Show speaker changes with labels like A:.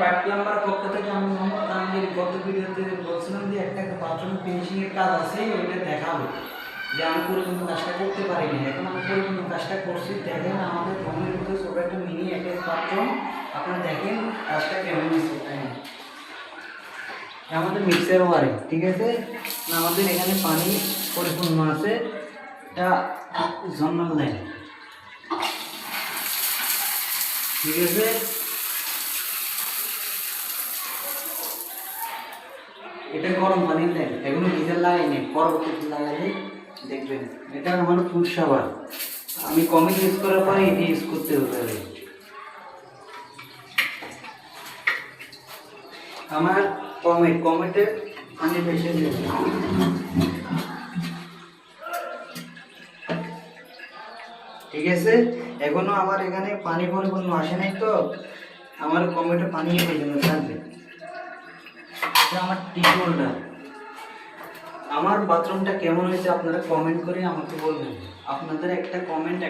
A: Pipe plumber পক্ষ থেকে আমি মোহাম্মদ তানভীর গত ভিডিওতে বলছিলাম যে একটা বাথরুম ফিনিশিং এর কাজ আছে, ওইটা দেখাবো যে আমি পরিপূর্ণ কাজটা করতে পারিনি। এখন আমি পরিপূর্ণ কাজটা করছি। দেখেন আমাদের রুমের ভিতরে ছোট একটা মিনি অ্যাটাচ বাথরুম, আপনারা দেখেন কাজটা কেমন হয়েছে। আমাদের মিক্সার ওয়ারে ঠিক আছে না, আমাদের এখানে পানি পরিপূর্ণ আছে। এটা জন্মাল লাইন ঠিক আছে। এটা গরম পানির লাইন, এখনো ডিজেল লাগাইনি, পরবর্তীতে লাগালে দেখবেন। এটা আমার ফুড শাওয়ার, আমি কমিট ইউজ করার পরে এটি ইউজ করতে হবে। আমার কমেটের পানি বেশি ঠিক আছে। এখনো আমার এখানে পানি পরিপূর্ণ আসে নাই, তো আমার কমেটে পানি পর্যন্ত থাকবে। আমার টিউবওয়েলটা, আমার বাথরুমটা কেমন হয়েছে আপনারা কমেন্ট করে আমাকে বলবেন। আপনাদের একটা কমেন্ট